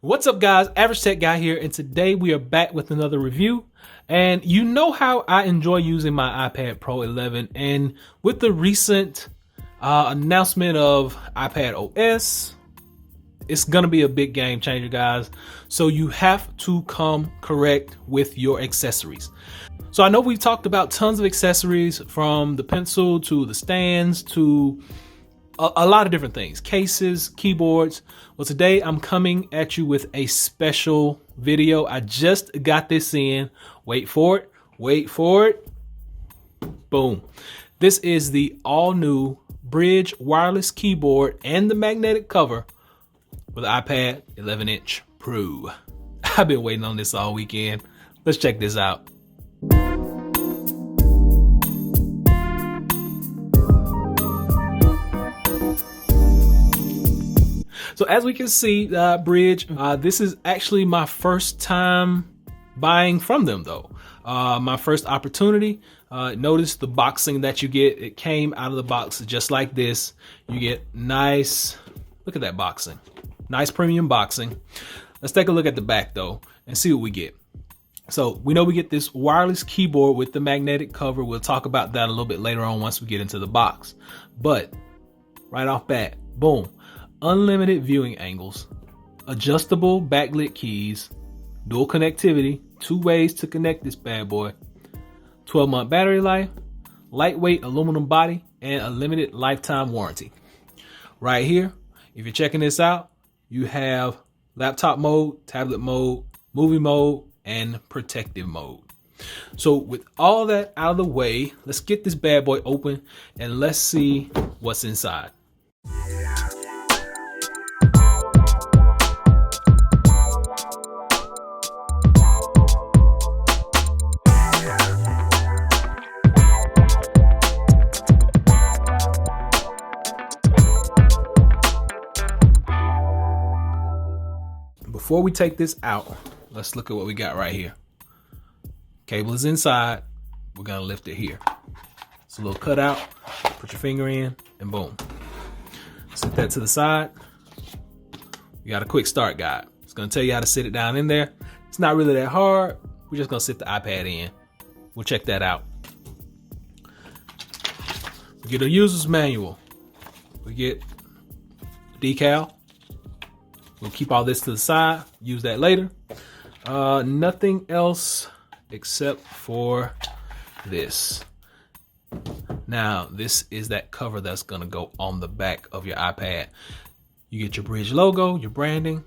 What's up, guys? Average Tech Guy here, and today we are back with another review. And you know how I enjoy using my iPad Pro 11, and with the recent announcement of iPad OS, it's gonna be a big game changer, guys. So you have to come correct with your accessories. So I know we've talked about tons of accessories, from the pencil to the stands to a lot of different things, cases, keyboards. Well, today I'm coming at you with a special video. I just got this in. Wait for it. Wait for it. Boom. This is the all new Brydge Wireless Keyboard and the magnetic cover for the iPad 11-inch Pro. I've been waiting on this all weekend. Let's check this out. So as we can see, Brydge, this is actually my first time buying from them though. My first opportunity. Notice the boxing that you get. It came out of the box just like this. You get nice, look at that boxing. Nice premium boxing. Let's take a look at the back though and see what we get. So we know we get this wireless keyboard with the magnetic cover. We'll talk about that a little bit later on once we get into the box. But right off bat, boom. Unlimited viewing angles, adjustable backlit keys, dual connectivity, 2 ways to connect this bad boy, 12-month battery life, lightweight aluminum body, and a limited lifetime warranty. Right here, if you're checking this out, you have laptop mode, tablet mode, movie mode, and protective mode. So with all that out of the way, let's get this bad boy open and let's see what's inside. Before we take this out, let's look at what we got right here. Cable is inside. We're gonna lift it here. It's a little cutout. Put your finger in and boom. Set that to the side. We got a quick start guide. It's gonna tell you how to sit it down in there. It's not really that hard. We're just gonna sit the iPad in. We'll check that out. We get a user's manual. We get a decal. We'll keep all this to the side, use that later. Nothing else except for this. Now, this is that cover that's gonna go on the back of your iPad. You get your Brydge logo, your branding,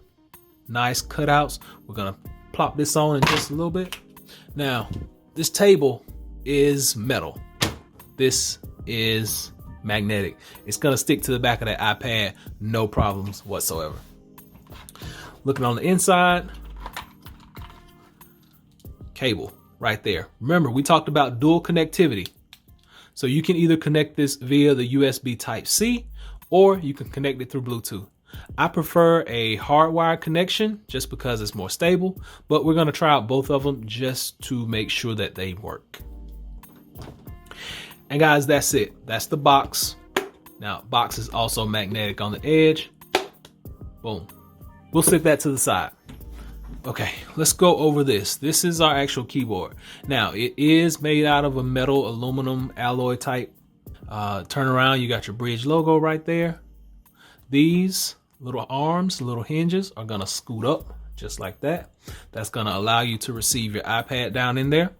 nice cutouts. We're gonna plop this on in just a little bit. Now, this table is metal. This is magnetic. It's gonna stick to the back of that iPad, no problems whatsoever. Looking on the inside, cable right there. Remember, we talked about dual connectivity. So you can either connect this via the USB Type-C or you can connect it through Bluetooth. I prefer a hardwired connection just because it's more stable, but we're gonna try out both of them just to make sure that they work. And guys, that's it. That's the box. Now, box is also magnetic on the edge. Boom. We'll set that to the side. Okay, let's go over this. This is our actual keyboard. Now, it is made out of a metal aluminum alloy type. Turn around, you got your Brydge logo right there. These little arms, little hinges are gonna scoot up just like that. That's gonna allow you to receive your iPad down in there.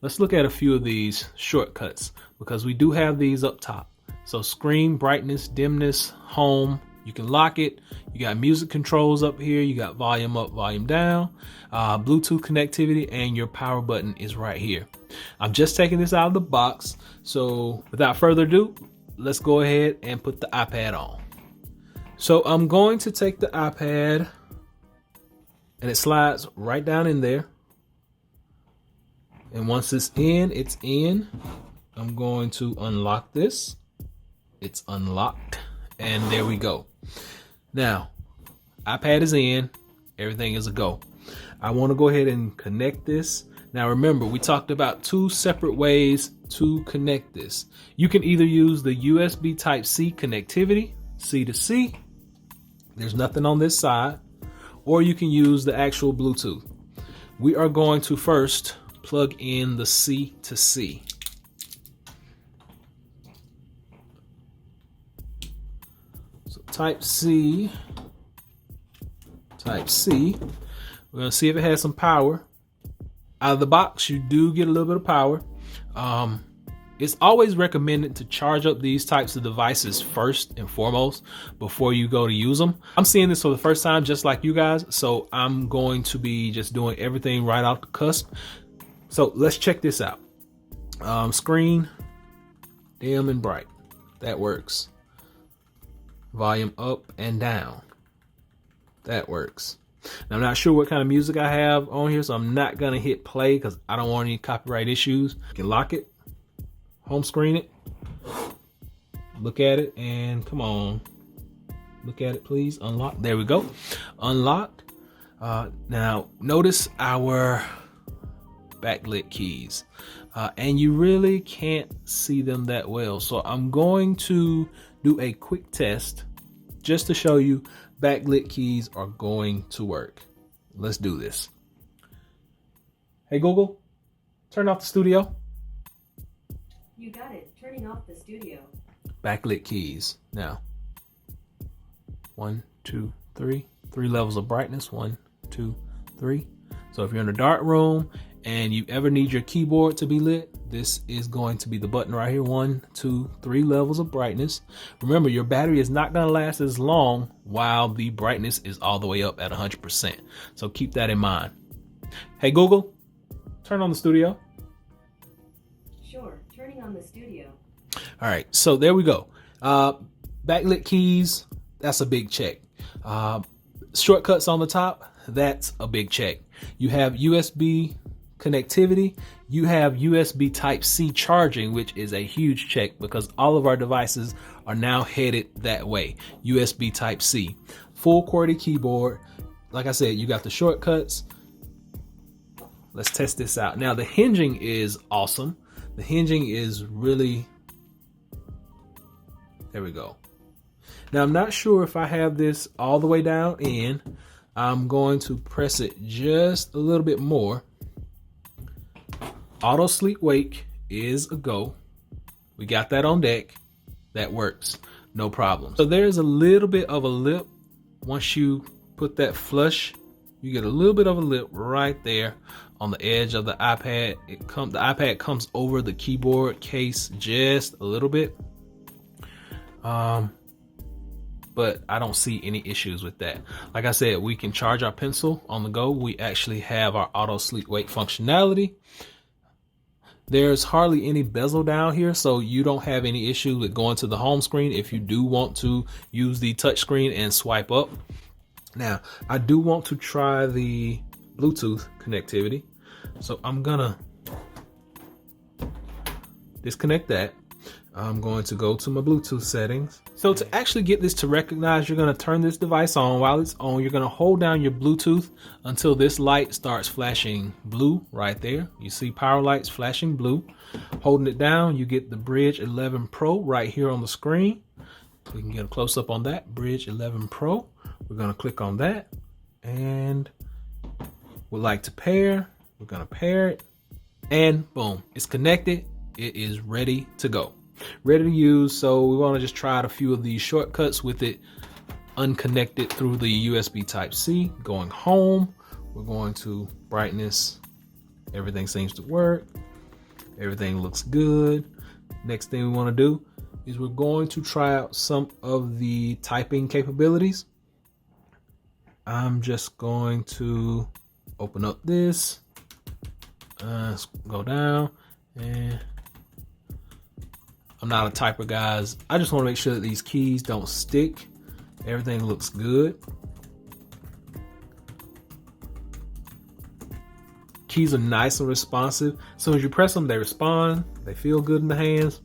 Let's look at a few of these shortcuts because we do have these up top. So screen, brightness, dimness, home. You can lock it. You got music controls up here. You got volume up, volume down, Bluetooth connectivity, and your power button is right here. I'm just taking this out of the box. So without further ado, let's go ahead and put the iPad on. So I'm going to take the iPad and it slides right down in there. And once it's in. I'm going to unlock this. It's unlocked. And there we go. Now, iPad is in, everything is a go. I want to go ahead and connect this. Now remember, we talked about 2 separate ways to connect this. You can either use the USB Type-C connectivity, C to C. There's nothing on this side. or you can use the actual Bluetooth. We are going to first plug in the C to C. So type C. We're going to see if it has some power. Out of the box, you do get a little bit of power. It's always recommended to charge up these types of devices first and foremost before you go to use them. I'm seeing this for the first time just like you guys, so I'm going to be just doing everything right off the cusp. So let's check this out. Screen, dim and bright. That works. Volume up and down. That works. Now, I'm not sure what kind of music I have on here, so I'm not going to hit play because I don't want any copyright issues. You can lock it. Home screen it, look at it, and come on, look at it, please. Unlock. There we go. Unlocked. Now notice our backlit keys, and you really can't see them that well. So I'm going to do a quick test just to show you backlit keys are going to work. Let's do this. Hey Google, turn off the studio. You got it. Turning off the studio. Backlit keys. Now, 1, 2, 3. 3 levels of brightness. 1, 2, 3. So if you're in a dark room and you ever need your keyboard to be lit, this is going to be the button right here. 1, 2, 3 levels of brightness. Remember, your battery is not going to last as long while the brightness is all the way up at 100%. So keep that in mind. Hey Google, turn on the studio. Sure, turning on the studio. All right, so there we go. Backlit keys, that's a big check. Shortcuts on the top, that's a big check. You have USB connectivity. You have USB Type-C charging, which is a huge check because all of our devices are now headed that way. USB Type-C. Full QWERTY keyboard. Like I said, you got the shortcuts. Let's test this out. Now, the hinging is awesome. The hinging is really, there we go. Now, I'm not sure if I have this all the way down in. I'm going to press it just a little bit more. Auto sleep wake is a go. We got that on deck. That works, no problem. So there's a little bit of a lip. Once you put that flush, you get a little bit of a lip right there on the edge of the iPad. The iPad comes over the keyboard case just a little bit. But I don't see any issues with that. Like I said, we can charge our pencil on the go. We actually have our auto sleep wake functionality. There's hardly any bezel down here, so you don't have any issue with going to the home screen if you do want to use the touch screen and swipe up. Now, I do want to try the Bluetooth connectivity. So I'm gonna disconnect that. I'm going to go to my Bluetooth settings. So to actually get this to recognize, you're going to turn this device on. While it's on, you're going to hold down your Bluetooth until this light starts flashing blue right there. You see power lights flashing blue. Holding it down, you get the Brydge 11 Pro right here on the screen. We can get a close up on that. Brydge 11 Pro. We're going to click on that and would like to pair. We're going to pair it and boom, it's connected. It is ready to go. Ready to use. So we want to just try out a few of these shortcuts with it unconnected through the USB Type-C. Going home, we're going to brightness. Everything seems to work. Everything looks good. Next thing we want to do is we're going to try out some of the typing capabilities. I'm just going to open up this. Let's go down, and I'm not a typer, guys. I just want to make sure that these keys don't stick. Everything looks good. Keys are nice and responsive. As soon as you press them, they respond. They feel good in the hands.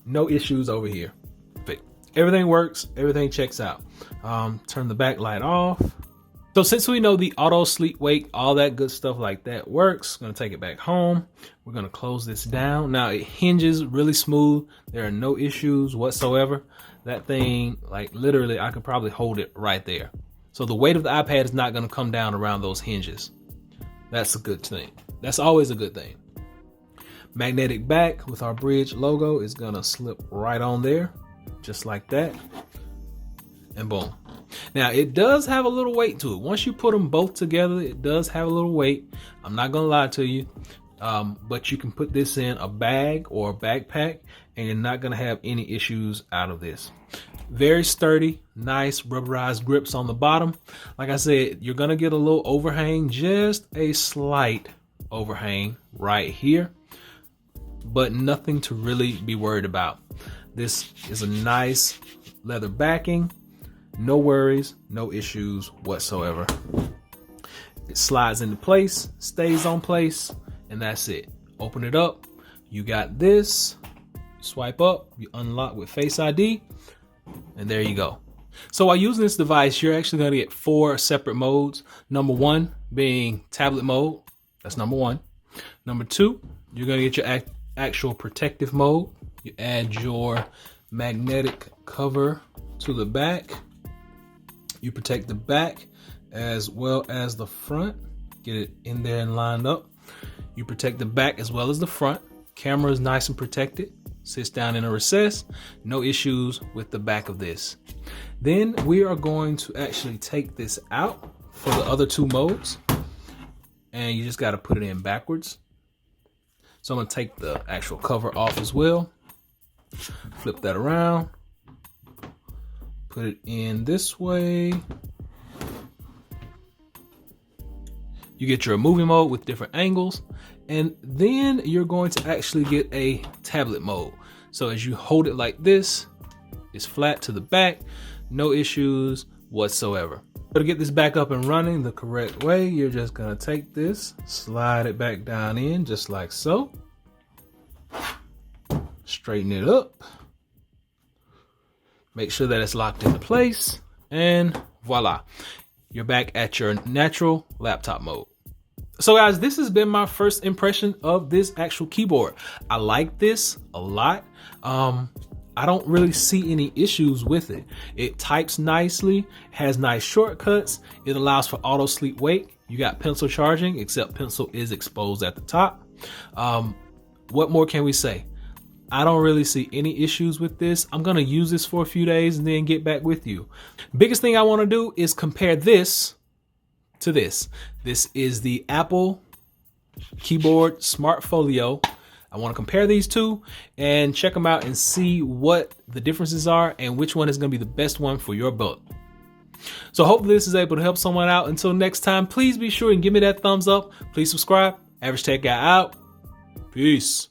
No issues over here. But everything works. Everything checks out. Turn the backlight off. So since we know the auto sleep wake, all that good stuff like that works, I'm gonna take it back home. We're gonna close this down. Now it hinges really smooth. There are no issues whatsoever. That thing, like literally, I could probably hold it right there So the weight of the iPad is not going to come down around those hinges. That's a good thing. That's always a good thing. Magnetic back with our Brydge logo is going to slip right on there, just like that. And boom. Now it does have a little weight to it. Once you put them both together, it does have a little weight. I'm not going to lie to you. But you can put this in a bag or a backpack and you're not going to have any issues out of this. Very sturdy, nice rubberized grips on the bottom. Like I said, you're going to get a little overhang, just a slight overhang right here, but nothing to really be worried about. This is a nice leather backing. No worries, no issues whatsoever. It slides into place, stays on place, and that's it. Open it up. You got this. Swipe up, you unlock with Face ID, and there you go. So while using this device, you're actually going to get 4 separate modes. Number 1 being tablet mode. That's number 1. Number 2, you're going to get your actual protective mode. You add your magnetic cover to the back. You protect the back as well as the front. Get it in there and lined up. You protect the back as well as the front. Camera is nice and protected. Sits down in a recess. No issues with the back of this. Then we are going to actually take this out for the other 2 modes. And you just got to put it in backwards. So I'm going to take the actual cover off as well. Flip that around. Put it in this way. You get your movie mode with different angles. And then you're going to actually get a tablet mode. So as you hold it like this, it's flat to the back. No issues whatsoever. To get this back up and running the correct way, you're just going to take this, slide it back down in just like so. Straighten it up. Make sure that it's locked into place. And voila. You're back at your natural laptop mode. So guys, this has been my first impression of this actual keyboard. I like this a lot. I don't really see any issues with it. It types nicely, has nice shortcuts. It allows for auto sleep wake. You got pencil charging, except pencil is exposed at the top. What more can we say? I don't really see any issues with this. I'm going to use this for a few days and then get back with you. Biggest thing I want to do is compare this to this. This is the Apple Keyboard Smart Folio. I want to compare these two and check them out and see what the differences are and which one is going to be the best one for your build. So hopefully this is able to help someone out. Until next time, please be sure and give me that thumbs up. Please subscribe. Average Tech Guy out. Peace.